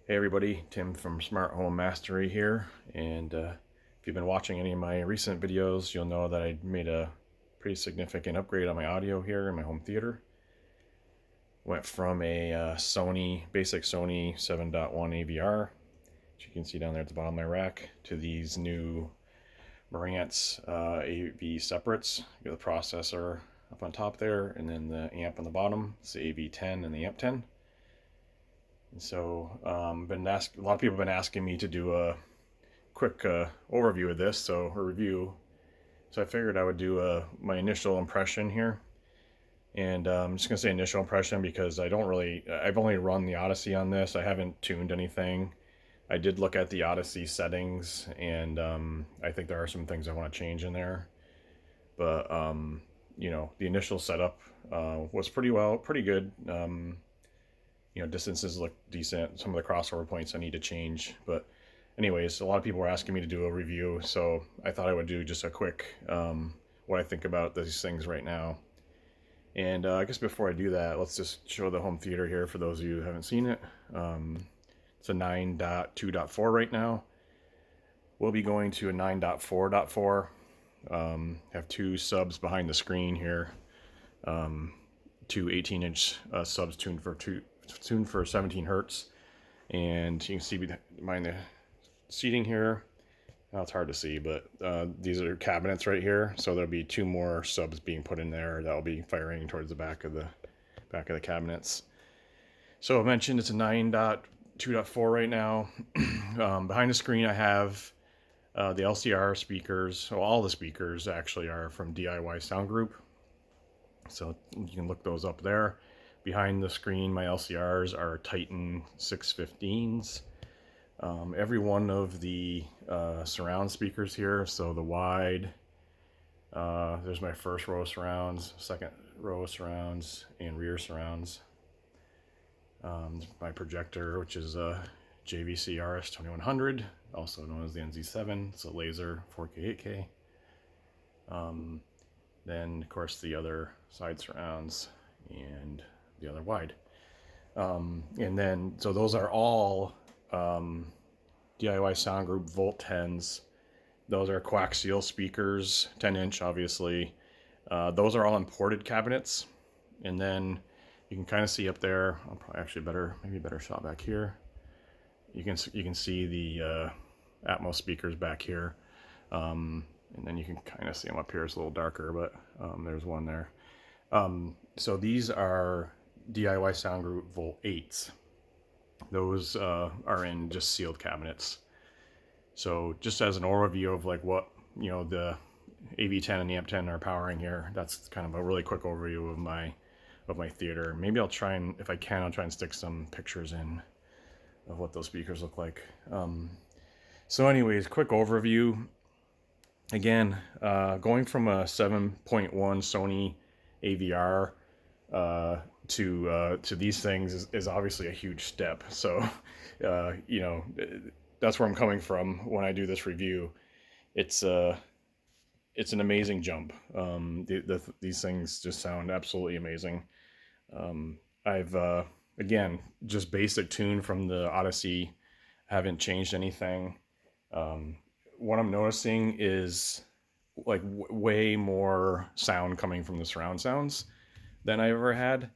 Hey everybody, Tim from Smart Home Mastery here, and if you've been watching any of my recent videos, you'll know that I made a pretty significant upgrade on my audio here in my home theater. Went from a basic Sony 7.1 AVR, which you can see down there at the bottom of my rack, to these new Marantz AV separates. You got the processor up on top there, and then the amp on the bottom. It's the AV10 and the AMP10. So a lot of people have been asking me to do a quick overview of this, so a review. So I figured I would do my initial impression here. And I'm just going to say initial impression because I've only run the Odyssey on this. I haven't tuned anything. I did look at the Odyssey settings, and I think there are some things I want to change in there. But, the initial setup was pretty good. Distances look decent. Some of the crossover points I need to change. But anyways, a lot of people were asking me to do a review, so I thought I would do just a quick what I think about these things right now. And I guess before I do that, let's just show the home theater here for those of you who haven't seen it. It's a 9.2.4 right now. We'll be going to a 9.4.4. Have two subs behind the screen here. Two 18-inch subs tuned for 17 hertz, and you can see behind the seating here. Well, it's hard to see, but these are cabinets right here, so there'll be two more subs being put in there that'll be firing towards the back of the cabinets. So I mentioned it's a 9.2.4 right now. Behind the screen I have the LCR speakers. So all the speakers actually are from DIY Sound Group, so you can look those up there. Behind the screen, my LCRs are Titan 615s. Every one of the surround speakers here, so the wide, there's my first row of surrounds, second row of surrounds, and rear surrounds. My projector, which is a JVC RS2100, also known as the NZ7. It's a laser 4K, 8K. Then, of course, the other side surrounds and the other wide. And then, so those are all DIY Sound Group Volt 10s. Those are coaxial speakers, 10-inch, obviously. Those are all imported cabinets. And then you can kind of see up there, I'll probably actually maybe better shot back here. You can see the Atmos speakers back here. And then you can kind of see them up here. It's a little darker, but there's one there. So these are DIY Sound Group Volt 8s. Those are in just sealed cabinets. So just as an overview of like what the AV10 and the AMP10 are powering here, that's kind of a really quick overview of my theater. Maybe I'll try and, if I can, I'll try and stick some pictures in of what those speakers look like. So anyways, quick overview. Again, going from a 7.1 Sony AVR to these things is obviously a huge step. So, that's where I'm coming from when I do this review. It's an amazing jump. These things just sound absolutely amazing. I've again, just basic tune from the Odyssey. Haven't changed anything. What I'm noticing is like way more sound coming from the surround sounds than I ever had.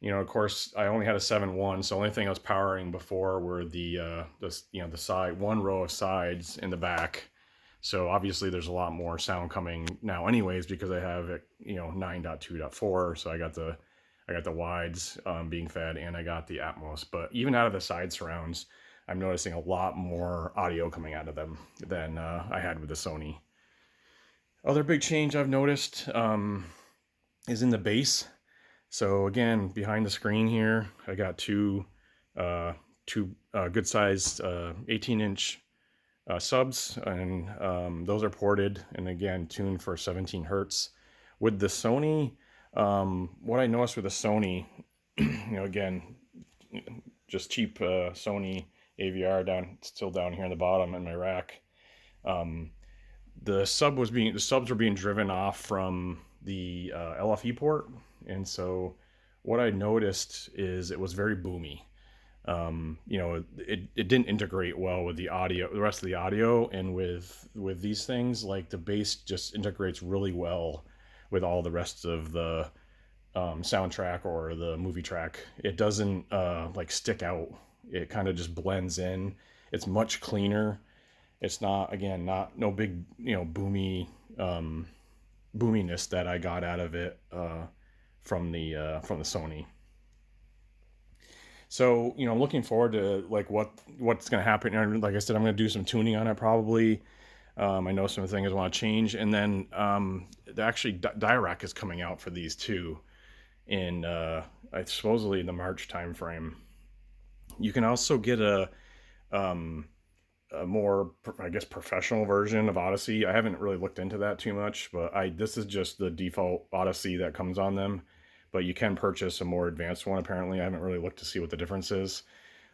Of course, I only had a 7.1, so the only thing I was powering before were the side, one row of sides in the back. So obviously there's a lot more sound coming now anyways, because I have it, 9.2.4. So I got the wides being fed, and I got the Atmos. But even out of the side surrounds, I'm noticing a lot more audio coming out of them than I had with the Sony. Other big change I've noticed is in the bass. So again, behind the screen here, I got two good sized 18-inch subs, and those are ported and again tuned for 17 hertz. With the Sony, what I noticed with the Sony, again, just cheap Sony AVR still down here in the bottom in my rack. The subs were being driven off from the LFE port, and so what I noticed is it was very boomy. You know, it didn't integrate well with the audio, the rest of the audio, and with these things, like the bass just integrates really well with all the rest of the soundtrack or the movie track. It doesn't like stick out. It kind of just blends in. It's much cleaner. It's not, again, not no big, you know, boominess that I got out of it from the Sony. So, you know, I'm looking forward to like what's going to happen. Like I said, I'm going to do some tuning on it probably. I know some things I want to change, and then actually Dirac is coming out for these too in supposedly the March timeframe. You can also get a more, I guess, professional version of Odyssey. I haven't really looked into that too much, but this is just the default Odyssey that comes on them. But you can purchase a more advanced one. Apparently, I haven't really looked to see what the difference is.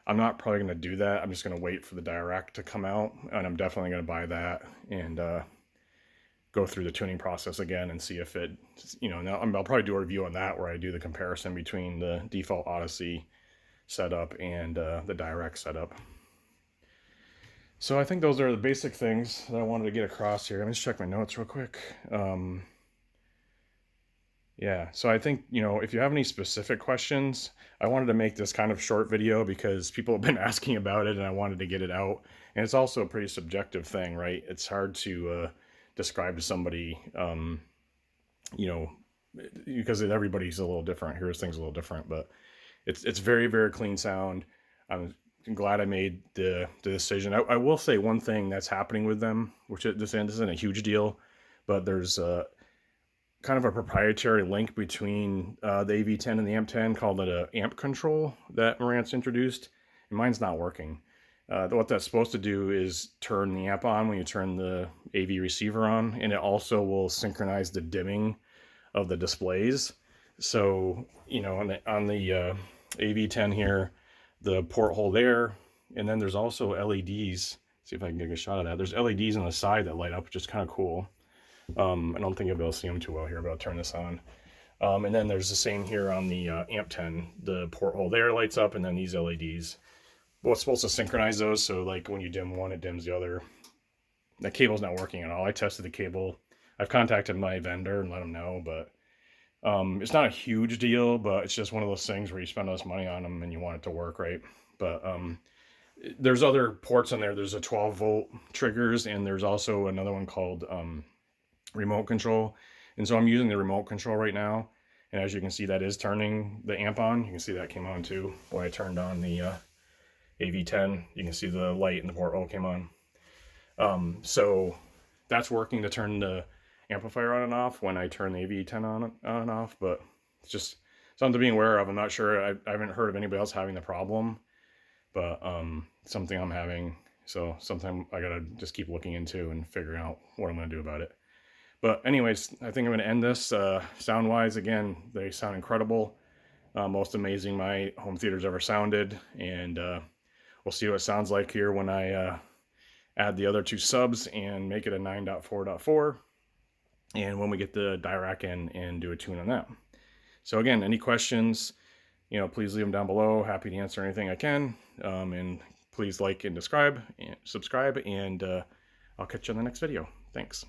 I'm not probably going to do that. I'm just going to wait for the Dirac to come out, and I'm definitely going to buy that and go through the tuning process again and see if it, you know, now I'll probably do a review on that where I do the comparison between the default Odyssey setup and the Dirac setup. So I think those are the basic things that I wanted to get across here. Let me just check my notes real quick. Yeah, so I think, you know, if you have any specific questions, I wanted to make this kind of short video because people have been asking about it and I wanted to get it out. And it's also a pretty subjective thing, right? It's hard to describe to somebody, you know, because everybody's a little different. Here's things a little different, but it's very, very clean sound. I'm glad I made the decision. I will say one thing that's happening with them, which this isn't a huge deal, but there's kind of a proprietary link between the AV10 and the AMP10 called an amp control that Marantz introduced, and mine's not working. What that's supposed to do is turn the amp on when you turn the AV receiver on, and it also will synchronize the dimming of the displays. So, you know, on the AV10 here, the porthole there, and then there's also LEDs. See if I can get a shot of that. There's LEDs on the side that light up, which is kind of cool. I don't think you'll be able to see them too well here, but I'll turn this on. And then there's the same here on the AMP10. The porthole there lights up, and then these LEDs. Well, it's supposed to synchronize those, so like when you dim one, it dims the other. The cable's not working at all. I tested the cable. I've contacted my vendor and let them know, but it's not a huge deal, but it's just one of those things where you spend all this money on them and you want it to work, right? But there's other ports on there. There's a 12-volt triggers, and there's also another one called remote control. And so I'm using the remote control right now, and as you can see, that is turning the amp on. You can see that came on too when I turned on the AV10. You can see the light in the porthole came on. So that's working to turn the amplifier on and off when I turn the AV10 on and off, but it's just something to be aware of. I'm not sure. I haven't heard of anybody else having the problem, but something I'm having. So sometime I gotta just keep looking into and figuring out what I'm gonna do about it. But anyways, I think I'm gonna end this. Sound-wise, again, they sound incredible. Most amazing my home theater's ever sounded, and we'll see what it sounds like here when I add the other two subs and make it a 9.4.4. And when we get the Dirac in and do a tune on that. So again, any questions, you know, please leave them down below. Happy to answer anything I can. And please like and subscribe, and I'll catch you on the next video. Thanks.